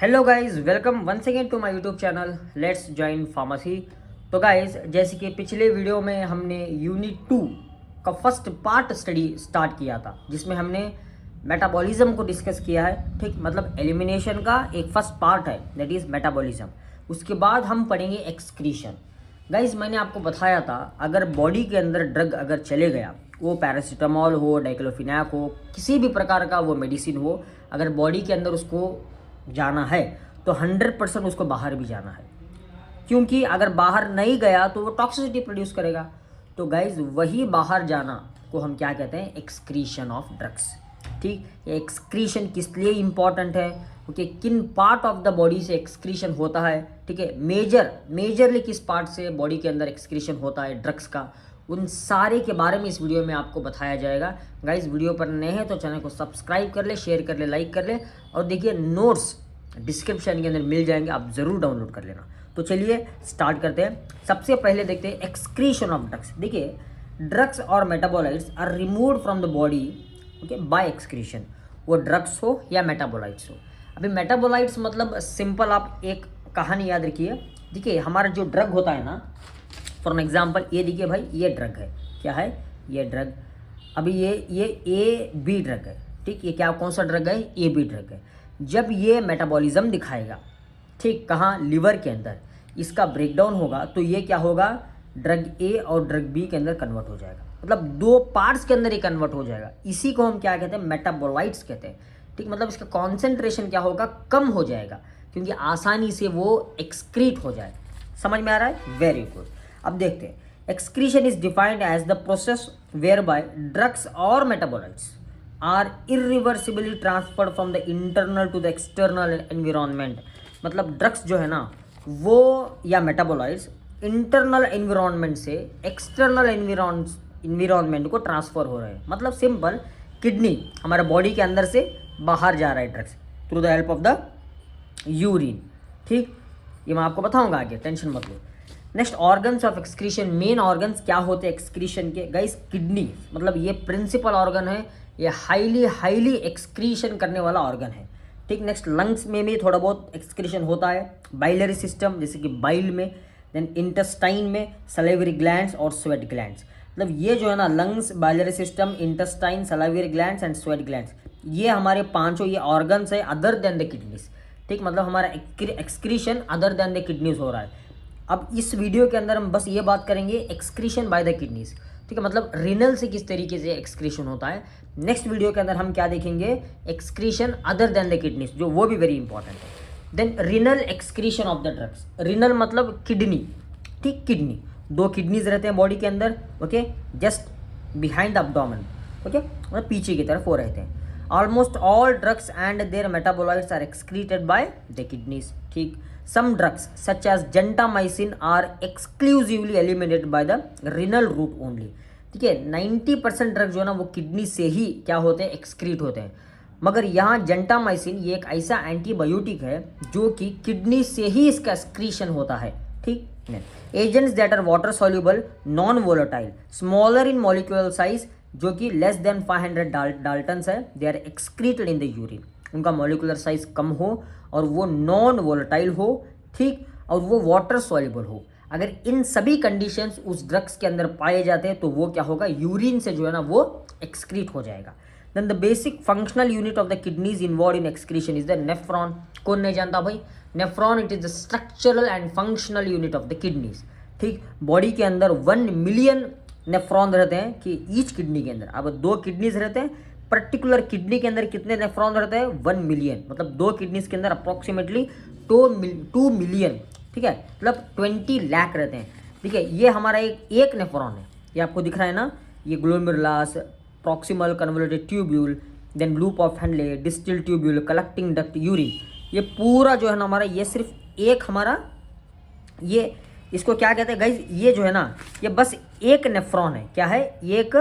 Hello guys, welcome once again to my YouTube channel let's join pharmacy. तो guys, जैसे कि पिछले video में हमने यूनिट 2 का फर्स्ट पार्ट स्टडी स्टार्ट किया था, जिसमें हमने मेटाबॉलिज्म को डिस्कस किया है। ठीक, मतलब एलिमिनेशन का एक फर्स्ट पार्ट है, दैट इज़ मेटाबॉलिज्म। उसके बाद हम पढ़ेंगे एक्सक्रीशन। गाइस, मैंने आपको बताया था, अगर बॉडी के अंदर ड्रग अगर चले गया, वो पैरासीटामोल हो, डाइक्लोफिनाक हो, किसी भी प्रकार का वो मेडिसिन हो, अगर बॉडी के अंदर उसको जाना है तो 100% उसको बाहर भी जाना है, क्योंकि अगर बाहर नहीं गया तो वो टॉक्सिसिटी प्रोड्यूस करेगा। तो गाइज, वही बाहर जाना को हम क्या कहते हैं? Excretion of drugs. ठीक, ये एक्सक्रीशन किस लिए इंपॉर्टेंट है? क्योंकि किन पार्ट ऑफ द बॉडी से एक्सक्रीशन होता है, ठीक है, मेजरली किस पार्ट से बॉडी के अंदर एक्सक्रीशन होता है ड्रग्स का, उन सारे के बारे में इस वीडियो में आपको बताया जाएगा। गाइज, वीडियो पर नए हैं तो चैनल को सब्सक्राइब कर ले, शेयर कर ले, लाइक कर ले, और देखिए नोट्स डिस्क्रिप्शन के अंदर मिल जाएंगे, आप ज़रूर डाउनलोड कर लेना। तो चलिए स्टार्ट करते हैं। सबसे पहले देखते हैं एक्सक्रीशन ऑफ ड्रग्स। देखिए, ड्रग्स और metabolites are removed from the body, okay, by excretion. वो ड्रग्स हो या मेटाबोलाइट्स हो। अभी मेटाबोलाइट्स मतलब सिंपल, आप एक कहानी याद रखिए। देखिए, हमारा जो ड्रग होता है ना, फॉर एग्जाम्पल ये देखिए भाई, ये ड्रग है, क्या है ये ड्रग। अभी ये ए बी ड्रग है। ठीक, ये क्या, कौन सा ड्रग है? ए बी ड्रग है। जब ये मेटाबॉलिज्म दिखाएगा, ठीक, कहाँ? लिवर के अंदर, इसका ब्रेकडाउन होगा तो ये क्या होगा? ड्रग ए और ड्रग बी के अंदर कन्वर्ट हो जाएगा, मतलब दो पार्ट्स के अंदर ये कन्वर्ट हो जाएगा। इसी को हम क्या कहते हैं? मेटाबोलाइट्स कहते हैं। ठीक, मतलब इसका कॉन्सेंट्रेशन क्या होगा? कम हो जाएगा, क्योंकि आसानी से वो एक्सक्रीट हो जाए। समझ में आ रहा है? Very good. अब देखते हैं, excretion is defined as the process whereby drugs और metabolites are irreversibly transferred from the internal to the external environment. मतलब ड्रग्स जो है ना, वो या मेटाबोलाइट्स इंटरनल एनवायरनमेंट से एक्सटर्नल एनवायरनमेंट को ट्रांसफर हो रहे हैं। मतलब सिंपल, किडनी हमारे बॉडी के अंदर से बाहर जा रहा है drugs through the help of the urine. ठीक, ये मैं आपको बताऊंगा आगे, टेंशन मत लो। Next, organs of excretion. Main organs क्या होते हैं एक्सक्रीशन के? गाइस, किडनी मतलब ये प्रिंसिपल ऑर्गन है, ये हाईली एक्सक्रीशन करने वाला ऑर्गन है। ठीक, नेक्स्ट, लंग्स में भी थोड़ा बहुत एक्सक्रीशन होता है। बाइलरी सिस्टम, जैसे कि बाइल में, देन इंटेस्टाइन में, सलाइवरी ग्लैंड्स और स्वेट ग्लैंड्स। मतलब ये जो है ना, lungs, biliary system, intestine, salivary glands and sweat glands, ये हमारे पांचों ये ऑर्गन्स है अदर देन द किडनीज। ठीक, मतलब हमारा excretion other than the kidneys हो रहा है। अब इस वीडियो के अंदर हम बस ये बात करेंगे एक्सक्रीशन बाय द किडनीज। ठीक है, मतलब रिनल से किस तरीके से एक्सक्रीशन होता है। नेक्स्ट वीडियो के अंदर हम क्या देखेंगे? Excretion other than the kidneys, जो वो भी वेरी इंपॉर्टेंट है। Then renal excretion of the drugs. Renal मतलब किडनी। ठीक, किडनी, दो किडनीज रहते हैं बॉडी के अंदर, okay, just behind the abdomen, okay, मतलब पीछे की तरफ वो रहते हैं। Almost all drugs and their metabolites are excreted by the kidneys. ठीक, some drugs such as gentamicin are exclusively eliminated by the renal route only। ठीक है, 90% ड्रग जो है ना, वो किडनी से ही क्या होते हैं? एक्सक्रीट होते हैं। मगर यहाँ जेंटामाइसिन ये एक ऐसा एंटीबायोटिक है जो कि किडनी से ही इसका एक्सक्रीशन होता है। ठीक, agents that are water soluble, non volatile, smaller in molecular size, जो कि लेस देन 500 डाल्टन्स है, they are excreted in the urine. उनका मॉलिक्यूलर साइज कम हो और वो नॉन वोलेटाइल हो, ठीक, और वो वाटर सॉल्युबल हो। अगर इन सभी कंडीशंस उस ड्रग्स के अंदर पाए जाते हैं तो वो क्या होगा? यूरिन से जो है ना, वो एक्सक्रीट हो जाएगा। Then the basic functional unit of the kidneys involve in excretion is the nephron. कौन नहीं जानता भाई? Nephron, it is the structural and functional unit of the kidneys. ठीक, बॉडी के अंदर 1 मिलियन नेफ्रॉन रहते हैं कि ईच किडनी के अंदर। अब दो किडनीज रहते हैं, पर्टिकुलर किडनी के अंदर कितने नेफ्रॉन रहते हैं? 1 मिलियन। मतलब दो किडनीज के अंदर अप्रोक्सीमेटली 2 मिलियन, ठीक है, मतलब 20 लाख रहते हैं। ठीक है, ये हमारा एक नेफ्रॉन है, ये आपको दिख रहा है ना, ये glomerulus, proximal convoluted tubule, then loop of Henle, distal tubule, collecting duct, urine. ये पूरा जो है ना हमारा, ये सिर्फ एक हमारा, ये इसको क्या कहते हैं गाइज? ये जो है ना, ये बस एक नेफ्रॉन है। क्या है? एक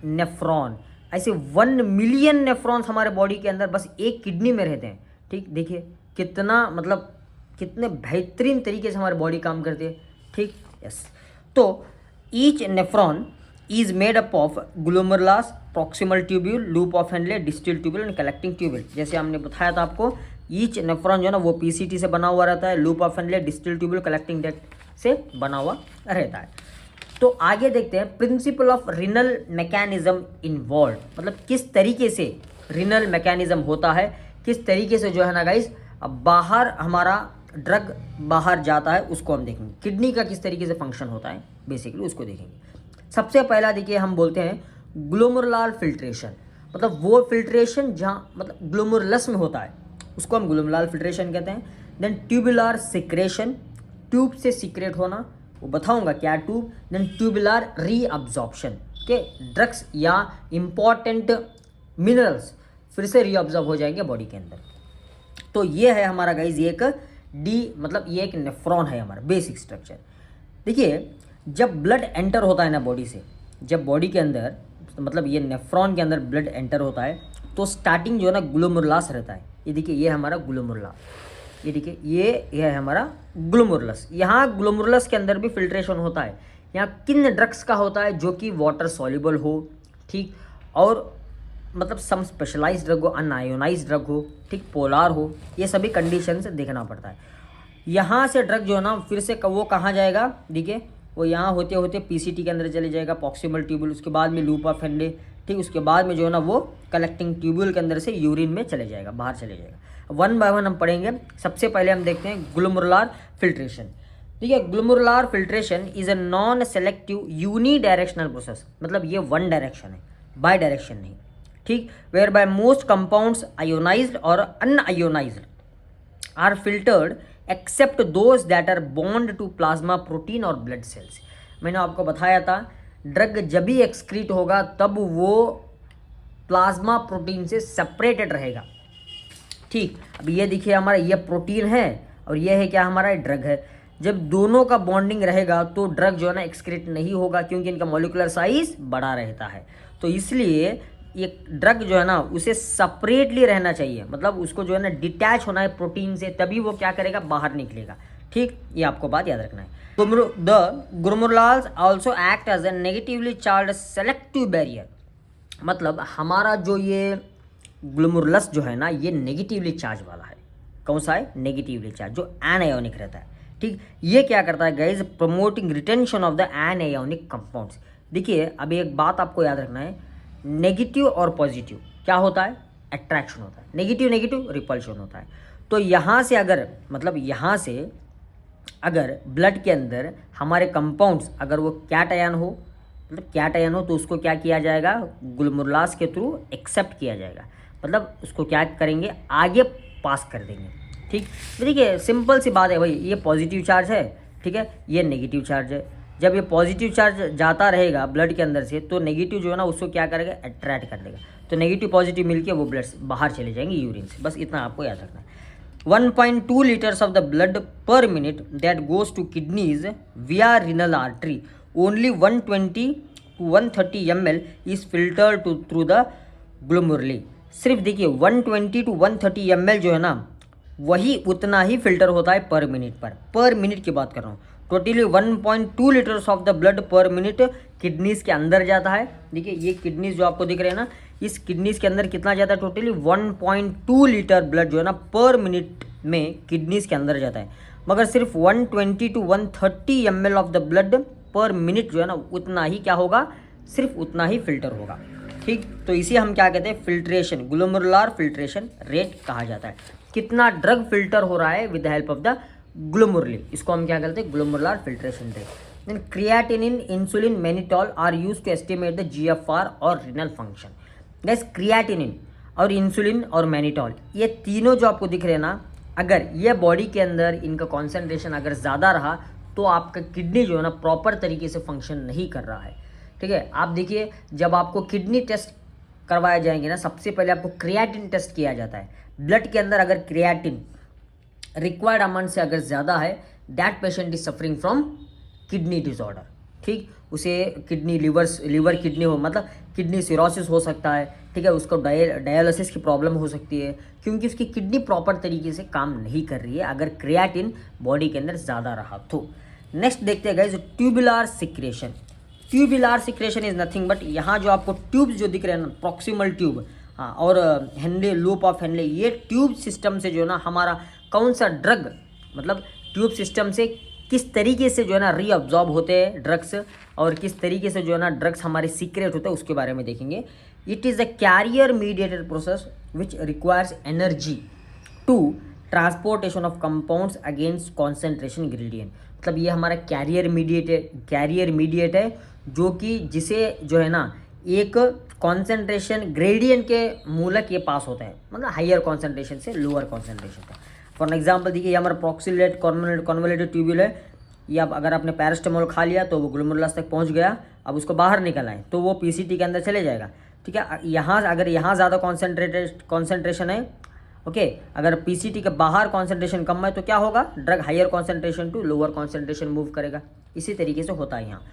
नेफ्रॉन। ऐसे 1 मिलियन नेफ्रॉन्स हमारे बॉडी के अंदर बस एक किडनी में रहते हैं। ठीक, देखिए कितना, मतलब कितने बेहतरीन तरीके से हमारी बॉडी काम करती है। ठीक, यस। तो each nephron is made up of glomerulus, proximal tubule, loop of Henle, distal tubule and collecting tubule. जैसे हमने बताया था आपको ईच नेफ्रॉन जो है ना वो पीसीटी से बना हुआ रहता है, loop of Henle distal tubule collecting duct से बना हुआ रहता है। तो आगे देखते हैं principle of renal mechanism involve, मतलब किस तरीके से रिनल मैकेनिज्म होता है, किस तरीके से जो है ना गाइस बाहर हमारा ड्रग बाहर जाता है, उसको हम देखेंगे। किडनी का किस तरीके से फंक्शन होता है बेसिकली उसको देखेंगे। सबसे पहला देखिए हम बोलते हैं ग्लोमेरुलर फिल्ट्रेशन, मतलब वो फिल्ट्रेशन जहाँ मतलब ग्लोमेरुलस में होता है उसको हम ग्लोमेरुलर फिल्ट्रेशन कहते हैं। देन ट्यूबुलर सिक्रेशन, ट्यूब से सीक्रेट होना, वो बताऊंगा क्या ट्यूब। देन ट्यूबुलर रीअब्जॉर्प्शन के ड्रग्स या इंपॉर्टेंट मिनरल्स फिर से रीअब्जॉर्ब हो जाएंगे बॉडी के अंदर। तो ये है हमारा गाइज एक डी, मतलब ये एक नेफ्रॉन है हमारा बेसिक स्ट्रक्चर। देखिए जब ब्लड एंटर होता है ना बॉडी से, जब बॉडी के अंदर मतलब ये नेफ्रॉन के अंदर ब्लड एंटर होता है तो स्टार्टिंग जो है ना ग्लोमेरुलस रहता है। ये देखिए ये हमारा ग्लोमेरुला, ये देखिए ये है हमारा ग्लोमेरुलस। यहाँ ग्लोमेरुलस के अंदर भी फिल्ट्रेशन होता है। यहाँ किन ड्रग्स का होता है जो कि वाटर सॉल्युबल हो, ठीक, और मतलब सम स्पेशलाइज ड्रग हो, अनआयोनाइज ड्रग हो, ठीक, पोलार हो, ये सभी कंडीशन से देखना पड़ता है। यहाँ से ड्रग जो है ना फिर से वो कहाँ जाएगा, देखिए वो यहाँ होते होते पीसीटी के अंदर चले जाएगा, प्रॉक्सिमल ट्यूबुल, उसके बाद में लूप ऑफ फैनले, ठीक, उसके बाद में जो है ना वो कलेक्टिंग ट्यूबुल के अंदर से यूरिन में चले जाएगा, बाहर चले जाएगा। वन बाय वन हम पढ़ेंगे। सबसे पहले हम देखते हैं ग्लोमेरुलर फिल्ट्रेशन। देखिए glomerular filtration is a non selective unidirectional process, मतलब ये वन डायरेक्शन है, बाय डायरेक्शन नहीं, ठीक, whereby most compounds ionized और unionized are filtered except those that are bound to plasma protein और blood cells. मैंने आपको बताया था ड्रग जब भी एक्सक्रीट होगा तब वो प्लाज्मा प्रोटीन से सेपरेटेड रहेगा, ठीक। अब ये देखिए हमारा ये प्रोटीन है और ये है क्या हमारा ड्रग है। जब दोनों का बॉन्डिंग रहेगा तो ड्रग जो है ना एक्सक्रीट नहीं होगा क्योंकि इनका मॉलिक्यूलर साइज बड़ा रहता है। तो इसलिए ये ड्रग जो है ना उसे सेपरेटली रहना चाहिए, मतलब उसको जो है ना डिटैच होना है प्रोटीन से, तभी वो क्या करेगा बाहर निकलेगा, ठीक। ये आपको बात याद रखना है। The glomerulus also act as a negatively charge selective barrier, मतलब हमारा जो ये ग्लोमेरुलस जो है ना ये नेगेटिवली चार्ज वाला है। कौन सा है? नेगेटिवली चार्ज, जो एनायोनिक रहता है, ठीक। ये क्या करता है guys, promoting retention of the anionic compounds. देखिए अब एक बात आपको याद रखना है, नेगेटिव और पॉजिटिव क्या होता है, अट्रैक्शन होता है, नेगेटिव नेगेटिव रिपल्शन होता है। तो यहाँ से अगर मतलब यहाँ से अगर ब्लड के अंदर हमारे कंपाउंड्स अगर वो कैटायन हो, मतलब कैटायन हो, तो उसको क्या किया जाएगा, ग्लोमेरुलस के थ्रू एक्सेप्ट किया जाएगा, मतलब उसको क्या करेंगे आगे पास कर देंगे, ठीक। देखिए सिंपल सी बात है भाई, ये पॉजिटिव चार्ज है, ठीक है, ये नेगेटिव चार्ज है। जब ये पॉजिटिव चार्ज जाता रहेगा ब्लड के अंदर से तो नेगेटिव जो है ना उसको क्या करेगा, अट्रैक्ट कर देगा। तो नेगेटिव पॉजिटिव मिलके वो ब्लड बाहर चले जाएंगे यूरिन से, बस इतना आपको याद रखना है। 1.2 liters of the blood per minute that goes to kidneys via renal artery, only 120 to 130 ml is filtered through the glomeruli। सिर्फ देखिए 120 to 130 ml जो है ना वही उतना ही फिल्टर होता है पर मिनट की बात कर रहा हूँ। Totally 1.2 litres of the blood पर मिनट किडनीज के अंदर जाता है। देखिए ये किडनीज जो आपको दिख रहे हैं ना, इस किडनीज के अंदर कितना जाता है, टोटली 1.2 लीटर ब्लड जो है ना पर मिनट में किडनीज के अंदर जाता है, मगर सिर्फ 120 to 130 ml of the blood पर मिनट जो है ना उतना ही क्या होगा, सिर्फ उतना ही फिल्टर होगा, ठीक। तो इसे हम क्या कहते हैं, फिल्ट्रेशन, ग्लोमेरुलर फिल्ट्रेशन रेट कहा जाता है। कितना ड्रग फिल्टर हो रहा है with the help of the glomeruli, इसको हम क्या कहते हैं, glomerular filtration rate. Then creatinine, insulin, mannitol are used to estimate the GFR और रिनल फंक्शन। गैस क्रिएटिनिन और इंसुलिन और मैनिटॉल ये तीनों जो आपको दिख रहे हैं ना, अगर ये बॉडी के अंदर इनका कॉन्सेंट्रेशन अगर ज़्यादा रहा तो आपका किडनी जो है ना प्रॉपर तरीके से फंक्शन नहीं कर रहा है, ठीक है। आप देखिए जब आपको किडनी टेस्ट करवाए जाएंगे ना, सबसे पहले आपको क्रिएटिन टेस्ट किया जाता है। ब्लड के अंदर अगर क्रिएटिन रिक्वायर्ड अमाउंट से अगर ज़्यादा है, that patient is suffering from kidney disorder, ठीक। उसे किडनी लीवर किडनी हो, मतलब किडनी सिरोसिस हो सकता है, ठीक है। उसको डायलिसिस की प्रॉब्लम हो सकती है क्योंकि उसकी किडनी प्रॉपर तरीके से काम नहीं कर रही है अगर क्रिएटिन बॉडी के अंदर ज़्यादा रहा तो। नेक्स्ट देखते हैं guys, tubular secretion. Tubular secretion is nothing but यहाँ जो आपको ट्यूब्स जो दिख रहे हैं ना, प्रॉक्सिमल ट्यूब, हाँ, और हेनले, लूप ऑफ हेनले, ये ट्यूब सिस्टम से जो है ना हमारा कौन सा ड्रग, मतलब ट्यूब सिस्टम से किस तरीके से जो है ना रीअब्जॉर्ब होते हैं ड्रग्स, और किस तरीके से जो है ना ड्रग्स हमारे सीक्रेट होते हैं उसके बारे में देखेंगे। It is a carrier mediated process which requires energy to transportation of compounds against concentration gradient. मतलब ये हमारा कैरियर मीडिएट है जो कि जिसे जो है ना एक कॉन्सेंट्रेशन ग्रेडियंट के मूलक ये पास होता है, मतलब हाइयर कॉन्सेंट्रेशन से लोअर कॉन्सेंट्रेशन तक। फॉर एग्जाम्पल देखिए, ये हमारा प्रॉक्सिलेट कॉन्वोल्यूटेड ट्यूब्यूल है। ये अब अगर आपने पैरास्टामोल खा लिया तो वो ग्लोमेरुलस तक पहुंच गया, अब उसको बाहर निकल आए तो वो पीसीटी के अंदर चले जाएगा। ठीक है, यहाँ अगर यहाँ ज़्यादा कॉन्सेंट्रेशन है, ओके, अगर पीसीटी के बाहर कॉन्सेंट्रेशन कम है तो क्या होगा, drug higher concentration to lower concentration move करेगा। इसी तरीके से होता है यहाँ।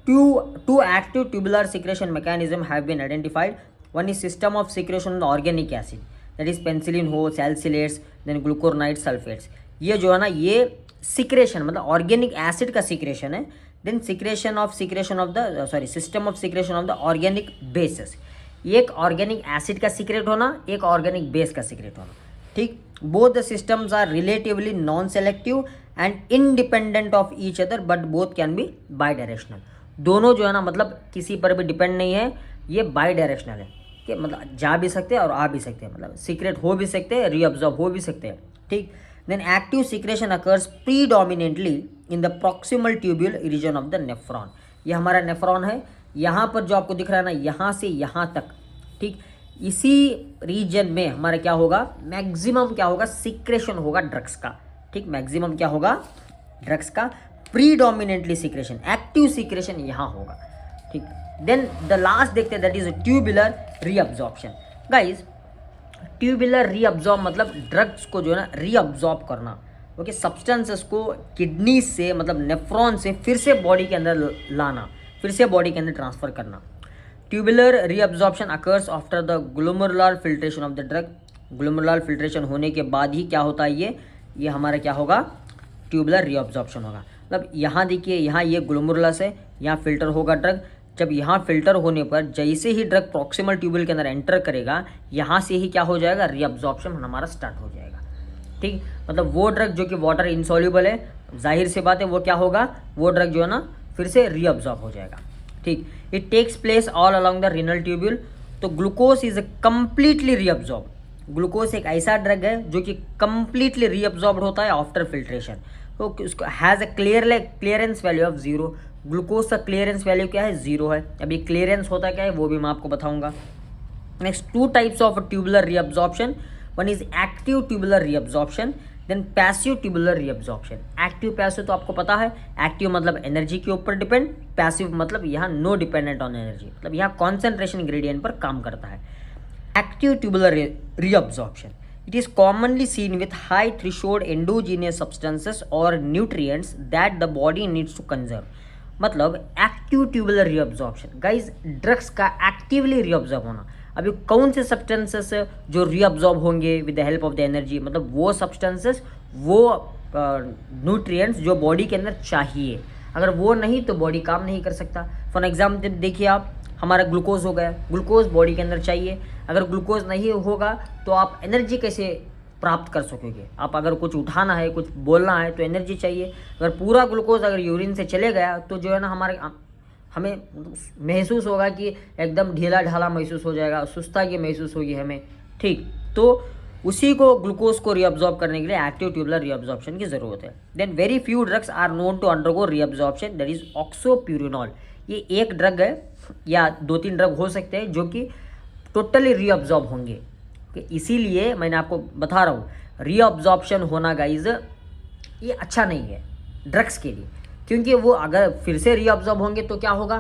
Two active tubular secretion mechanism have been identified. One is system of secretion of the organic acid, that is penicillin हो, salicylates, then glucuronide sulfates. ये जो है ना ये सिक्रेशन मतलब ऑर्गेनिक एसिड का सिक्रेशन है। Then secretion of the system of secretion of the organic bases, एक ऑर्गेनिक एसिड का सीक्रेट होना, एक ऑर्गेनिक बेस का सीक्रेट होना। ठीक, both the systems are relatively non selective and independent of each other but both can be bidirectional. दोनों जो है ना मतलब किसी पर भी डिपेंड नहीं है, ये बाई डायरेक्शनल है कि मतलब जा भी सकते हैं और आ भी सकते हैं, मतलब सीक्रेट हो भी सकते हैं, रीअब्जॉर्ब हो भी सकते हैं। ठीक, then active secretion occurs predominantly in the proximal tubule region of the nephron. ये हमारा नेफ्रॉन है, यहाँ पर जो आपको दिख रहा है ना, यहाँ से यहाँ तक। ठीक, इसी रीजन में हमारा क्या होगा, मैक्सिमम क्या होगा, सिक्रेशन होगा ड्रग्स का। ठीक, मैक्सिमम क्या होगा, ड्रग्स का। प्रीडोमिनेंटली सिक्रेशन, एक्टिव सिक्रेशन यहाँ होगा। ठीक, देन द लास्ट देखते हैं, that is tubular reabsorption. Guys, tubular reabsorb मतलब ड्रग्स को जो है ना रीअब्जॉर्ब करना, ओके, सब्सटेंसेस को किडनी से मतलब नेफ्रॉन से फिर से बॉडी के अंदर लाना, फिर से बॉडी के अंदर ट्रांसफर करना। Tubular reabsorption occurs after the glomerular filtration of the drug. Glomerular filtration होने के बाद ही क्या होता है, ये हमारा क्या होगा, ट्यूबुलर रीअब्जॉर्प्शन होगा। मतलब यहाँ देखिए, यहाँ ये ग्लोमेरुलस है, यहाँ फिल्टर होगा ड्रग। जब यहाँ फिल्टर होने पर जैसे ही ड्रग प्रॉक्सिमल ट्यूबुल के अंदर एंटर करेगा, यहाँ से ही क्या हो जाएगा, रीअब्जॉर्प्शन हमारा स्टार्ट हो जाएगा। ठीक, मतलब वो ड्रग जो कि वाटर इनसॉल्युबल है, जाहिर सी बात है वो क्या होगा, वो ड्रग जो है ना फिर से रीअब्जॉर्ब हो जाएगा। ठीक, it takes place all along the renal tubule. तो glucose is completely reabsorb. Glucose एक ऐसा ड्रग है जो कि कम्प्लीटली रीअब्जॉर्ब होता है आफ्टर फिल्ट्रेशन। तो उसको has a clearance value of 0। Glucose का क्लियरेंस वैल्यू क्या है, 0 है। अभी क्लियरेंस होता क्या है वो भी मैं आपको बताऊंगा। Next, 2 types of tubular reabsorption. One is active tubular reabsorption, then passive tubular reabsorption. Active passive तो आपको पता है, एक्टिव मतलब एनर्जी के ऊपर डिपेंड, पैसिव मतलब यहाँ नो डिपेंडेंट ऑन एनर्जी, मतलब यहाँ कॉन्सेंट्रेशन ग्रेडियंट पर काम करता है। Active tubular reabsorption, it is commonly seen with high threshold endogenous substances or nutrients that the body needs to conserve। मतलब active tubular reabsorption, guys drugs का actively reabsorb होना। अभी कौन से सब्सटेंसेस जो रीअब्जॉर्ब होंगे with the help of the energy, मतलब वो सब्सटेंसेस, वो न्यूट्रिएंट्स जो बॉडी के अंदर चाहिए, अगर वो नहीं तो बॉडी काम नहीं कर सकता। फॉर एग्जाम्पल देखिए आप, हमारा ग्लूकोज हो गया, ग्लूकोज बॉडी के अंदर चाहिए, अगर ग्लूकोज नहीं होगा तो आप एनर्जी कैसे प्राप्त कर सकोगे। आप अगर कुछ उठाना है, कुछ बोलना है तो एनर्जी चाहिए। अगर पूरा ग्लूकोज अगर यूरिन से चले गया तो जो है ना हमें महसूस होगा कि एकदम ढीला ढाला महसूस हो जाएगा, सुस्ता की महसूस होगी हमें। ठीक, तो उसी को ग्लूकोज को रीअब्जॉर्ब करने के लिए एक्टिव ट्यूबुलर रीअब्जॉर्प्शन की ज़रूरत है। Then very few drugs are known to undergo reabsorption, that is oxopurinol. ये एक ड्रग है या 2-3 ड्रग हो सकते हैं जो कि टोटली रीअब्जॉर्ब होंगे। इसीलिए मैंने आपको बता रहा हूँ, रीअब्जॉर्प्शन होना गाइज ये अच्छा नहीं है ड्रग्स के लिए, क्योंकि वो अगर फिर से रीअब्जॉर्ब होंगे तो क्या होगा,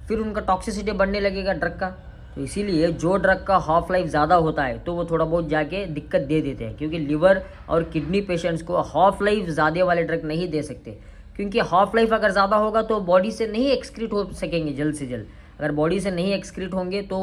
फिर उनका टॉक्सिसिटी बढ़ने लगेगा ड्रग का। तो इसीलिए जो ड्रग का हाफ लाइफ ज़्यादा होता है तो वो थोड़ा बहुत जाके दिक्कत दे देते हैं, क्योंकि लिवर और किडनी पेशेंट्स को हाफ लाइफ ज़्यादा वाले ड्रग नहीं दे सकते, क्योंकि हाफ लाइफ अगर ज़्यादा होगा तो बॉडी से नहीं एक्सक्रीट हो सकेंगे जल्द से जल्द। अगर बॉडी से नहीं एक्सक्रीट होंगे तो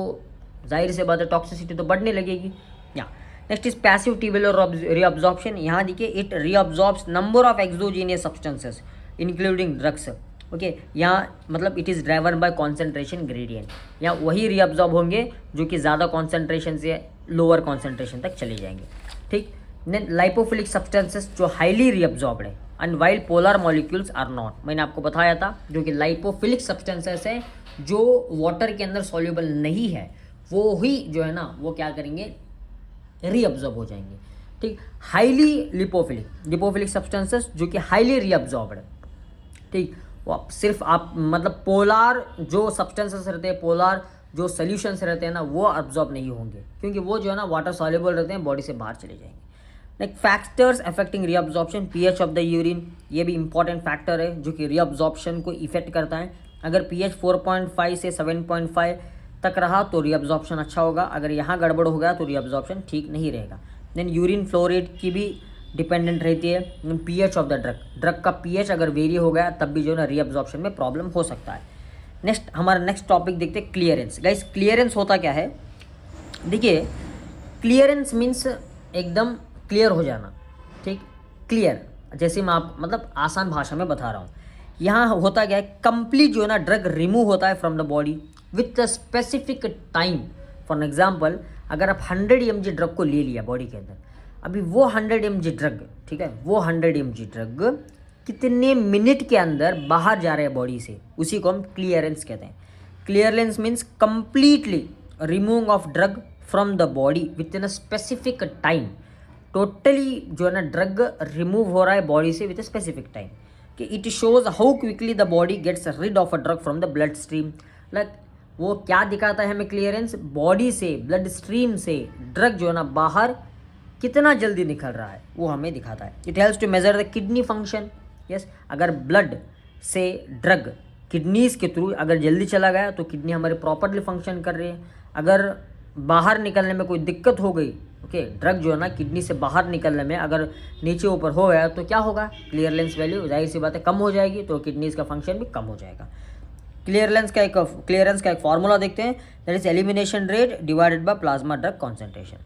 जाहिर से बात है टॉक्सिसिटी तो बढ़ने लगेगी। या next is passive tubular reabsorption. यहाँ देखिए, it reabsorbs number of exogenous substances including drugs. Okay, यहाँ मतलब it is driven by concentration gradient, यहाँ वही रीअब्जॉर्ब होंगे जो कि ज़्यादा कॉन्सेंट्रेशन से लोअर कॉन्सेंट्रेशन तक चले जाएंगे, ठीक। देन लाइपोफिलिक सब्सटेंसेस जो हाईली रीअब्जॉर्ब्ड है, and while polar molecules are not, मैंने आपको बताया था जो कि लाइपोफिलिक सब्सटेंसेस है जो वाटर के अंदर सॉल्युबल नहीं है, वो ही जो है ना वो क्या करेंगे, रीअब्जॉर्ब हो जाएंगे, ठीक। हाईली लिपोफिलिक सब्सटेंसेस जो कि हाईली रीअब्जॉर्ब्ड है, ठीक, वो सिर्फ आप मतलब पोलार जो सब्सटेंसेस रहते हैं, पोलार जो सोल्यूशंस रहते हैं ना, वो अब्जॉर्ब नहीं होंगे क्योंकि वो जो है ना वाटर सॉल्युबल रहते हैं, बॉडी से बाहर चले जाएंगे। Like factors affecting reabsorption, pH of the urine, ये भी इंपॉर्टेंट फैक्टर है जो कि रीअब्जॉर्प्शन को इफेक्ट करता है। अगर पीएच 4.5 से 7.5 तक रहा तो रीअब्जॉर्प्शन अच्छा होगा, अगर यहाँ गड़बड़ हो गया तो रीअब्जॉर्प्शन ठीक नहीं रहेगा। देन यूरिन फ्लो रेट की भी डिपेंडेंट रहती है, पीएच ऑफ द ड्रग का पीएच अगर वेरी हो गया तब भी जो है ना रीअब्जॉर्प्शन में प्रॉब्लम हो सकता है। हमारा नेक्स्ट टॉपिक देखते हैं, क्लियरेंस। गाइस क्लियरेंस होता क्या है, देखिए क्लियरेंस मीन्स एकदम क्लियर हो जाना, ठीक, क्लियर, जैसे मैं आप मतलब आसान भाषा में बता रहा हूँ। यहाँ होता क्या है, कंप्लीट जो है ना ड्रग रिमूव होता है from the body with a specific time. For example अगर आप 100 mg ड्रग को ले लिया बॉडी के अंदर, अभी वो 100 mg ड्रग, ठीक है, वो 100 mg ड्रग कितने मिनट के अंदर बाहर जा रहे हैं बॉडी से, उसी को हम क्लियरेंस कहते हैं। Clearance means completely removing of drug from the body with in a specific time, totally जो है ना ड्रग रिमूव हो रहा है बॉडी से विद अ स्पेसिफिक टाइम, कि it shows how quickly the body gets rid of a drug from the blood stream. Like वो क्या दिखाता है हमें क्लियरेंस, बॉडी से ब्लड स्ट्रीम से ड्रग जो है ना बाहर कितना जल्दी निकल रहा है वो हमें दिखाता है। It helps to measure the kidney function. Yes, अगर ब्लड से ड्रग किडनीज के थ्रू अगर जल्दी चला गया तो किडनी हमारे प्रॉपरली फंक्शन कर रही है। अगर बाहर निकलने में कोई दिक्कत हो गई, ओके, ड्रग जो है ना किडनी से बाहर निकलने में अगर नीचे ऊपर हो गया तो क्या होगा, क्लियरेंस वैल्यू जाहिर सी बात है कम हो जाएगी, तो किडनीज का फंक्शन भी कम हो जाएगा। क्लियरेंस का एक फार्मूला देखते हैं, that is elimination rate divided by plasma drug concentration.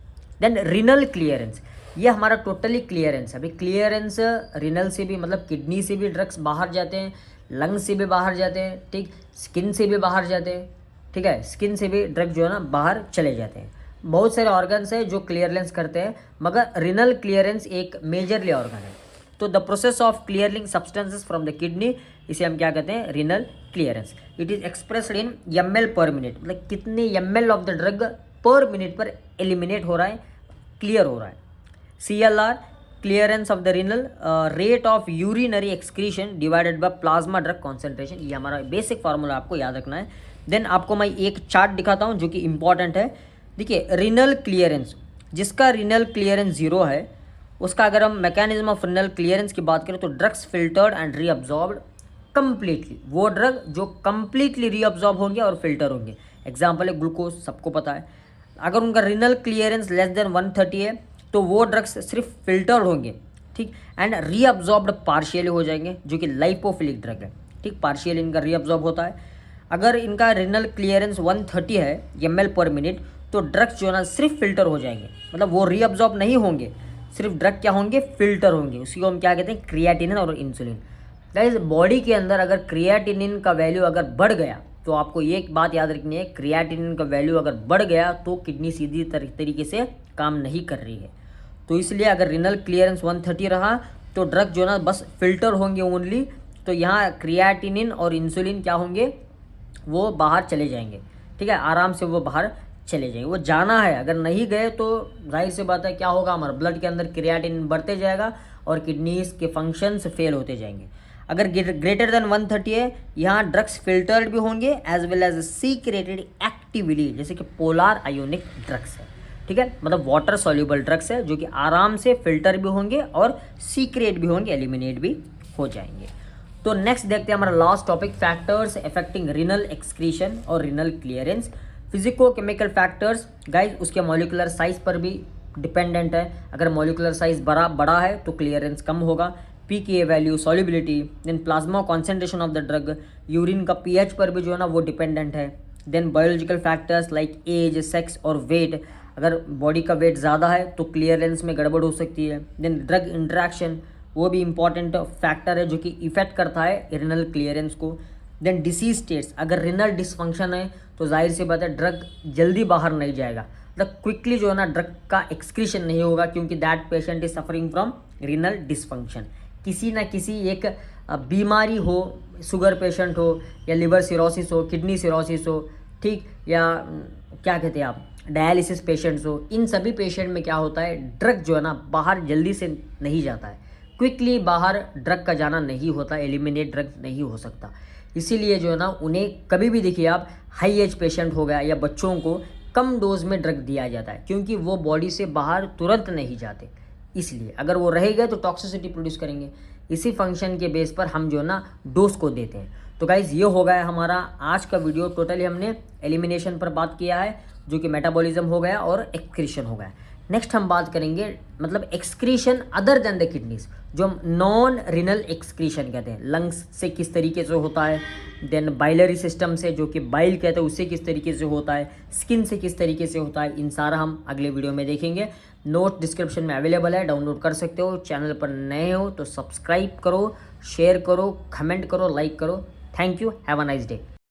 Then renal clearance, ये हमारा टोटली क्लियरेंस है। अभी क्लियरेंस रिनल से भी मतलब किडनी से भी ड्रग्स बाहर जाते हैं, लंग से भी बाहर जाते हैं, ठीक, स्किन से भी बाहर जाते हैं, ठीक है, स्किन से भी ड्रग जो है ना बाहर चले जाते हैं। बहुत सारे ऑर्गन्स है जो क्लियरेंस करते हैं, मगर रिनल क्लियरेंस एक मेजरली ऑर्गन है। तो the process of clearing substances from the kidney, इसे हम क्या कहते हैं, renal clearance. It is expressed in ml पर मिनट, मतलब कितने ml ऑफ द ड्रग पर मिनट पर एलिमिनेट हो रहा है, क्लियर हो रहा है। CLR, clearance of the renal rate of urinary excretion divided by plasma drug concentration, ये हमारा बेसिक फार्मूला आपको याद रखना है। देन आपको मैं एक चार्ट दिखाता हूँ जो कि इंपॉर्टेंट है। देखिए रिनल क्लियरेंस, जिसका रिनल क्लियरेंस 0 है उसका अगर हम मैकेनिज्म ऑफ रिनल क्लियरेंस की बात करें तो ड्रग्स फिल्टर्ड एंड रीअब्जॉर्ब्ड कंप्लीटली, वो ड्रग जो कंप्लीटली रीअब्जॉर्ब होंगे और फिल्टर होंगे। एग्जाम्पल है ग्लूकोज, सबको पता है। अगर उनका रिनल क्लियरेंस लेस देन 130 है तो वो ड्रग्स सिर्फ फिल्टर्ड होंगे, ठीक, एंड रीअब्जॉर्ब्ड पार्शियली हो जाएंगे, जो कि लाइपोफिलिक ड्रग है, ठीक, पार्शियली इनका रीअब्जॉर्ब होता है। अगर इनका रिनल क्लियरेंस 130 है ml पर मिनट तो ड्रग्स जो है ना सिर्फ फिल्टर हो जाएंगे, मतलब वो रीअब्जॉर्ब नहीं होंगे, सिर्फ ड्रग क्या होंगे, फिल्टर होंगे। उसी को हम क्या कहते हैं, क्रिएटिनिन और इंसुलिन। गाइस बॉडी के अंदर अगर क्रिएटिनिन का वैल्यू अगर बढ़ गया तो आपको एक बात याद रखनी है, क्रिएटिनिन का वैल्यू अगर बढ़ गया तो किडनी सीधी तरीके से काम नहीं कर रही है। तो इसलिए अगर रिनल क्लियरेंस 130 रहा तो ड्रग जो ना बस फिल्टर होंगे ओनली, तो यहाँ क्रिएटिनिन और इंसुलिन क्या होंगे, वो बाहर चले जाएंगे, ठीक है, आराम से वो बाहर चले जाएंगे। वो जाना है, अगर नहीं गए तो जाहिर सी बात है क्या होगा, हमारा ब्लड के अंदर क्रिएटिनिन बढ़ते जाएगा और किडनीज के फंक्शंस फेल होते जाएंगे। अगर ग्रेटर देन 130 है, यहाँ ड्रग्स फिल्टर्ड भी होंगे as well as secreted actively, जैसे कि पोलर आयोनिक ड्रग्स है, ठीक है, मतलब वाटर सॉल्युबल ड्रग्स है जो कि आराम से फिल्टर भी होंगे और सीक्रेट भी होंगे, एलिमिनेट भी हो जाएंगे। तो नेक्स्ट देखते हैं हमारा last topic, factors affecting renal excretion और renal clearance. Physico chemical factors, guys उसके मॉलिकुलर साइज पर भी डिपेंडेंट है। अगर मॉलिकुलर साइज बड़ा है तो क्लियरेंस कम होगा। PK value, solubility, then plasma concentration of the drug, urine का पीएच पर भी जो है ना वो डिपेंडेंट है। Then biological factors like age, sex और वेट, अगर बॉडी का वेट ज़्यादा है तो क्लियरेंस में गड़बड़ हो सकती है। देन ड्रग इंटरेक्शन, वो भी इंपॉर्टेंट फैक्टर है जो कि इफेक्ट करता है रिनल क्लियरेंस को। देन डिसीज स्टेट्स, अगर रिनल डिसफंक्शन है तो जाहिर सी बात है ड्रग जल्दी बाहर नहीं जाएगा, मतलब क्विकली जो है ना ड्रग का एक्सक्रीशन नहीं होगा, क्योंकि that patient is suffering from renal dysfunction. किसी ना किसी एक बीमारी हो, शुगर पेशेंट हो या लिवर सिरोसिस हो, किडनी सिरोसिस हो, ठीक, या क्या कहते हैं आप, डायलिसिस पेशेंट्स हो, इन सभी पेशेंट में क्या होता है, ड्रग जो है ना बाहर जल्दी से नहीं जाता है, क्विकली बाहर ड्रग का जाना नहीं होता, एलिमिनेट ड्रग नहीं हो सकता। इसीलिए जो है ना उन्हें कभी भी देखिए आप, हाई एज पेशेंट हो गया या बच्चों को कम डोज में ड्रग दिया जाता है, क्योंकि वो बॉडी से बाहर तुरंत नहीं जाते। इसलिए अगर वो रहेगा तो टॉक्सिसिटी प्रोड्यूस करेंगे। इसी फंक्शन के बेस पर हम जो है ना डोज को देते हैं। तो गाइज ये हो गया हमारा आज का वीडियो। टोटली हमने एलिमिनेशन पर बात किया है, जो कि मेटाबॉलिज्म हो गया और एक्सक्रीशन हो गया। नेक्स्ट हम बात करेंगे मतलब excretion other than the kidneys, जो हम नॉन रिनल एक्सक्रीशन कहते हैं। लंग्स से किस तरीके से होता है, देन बाइलरी सिस्टम से जो कि बाइल कहते हैं उससे किस तरीके से होता है, स्किन से किस तरीके से होता है, इन सारा हम अगले वीडियो में देखेंगे। नोट डिस्क्रिप्शन में अवेलेबल है, डाउनलोड कर सकते हो। चैनल पर नए हो तो सब्सक्राइब करो, शेयर करो, कमेंट करो, लाइक करो। Thank you, have a nice day.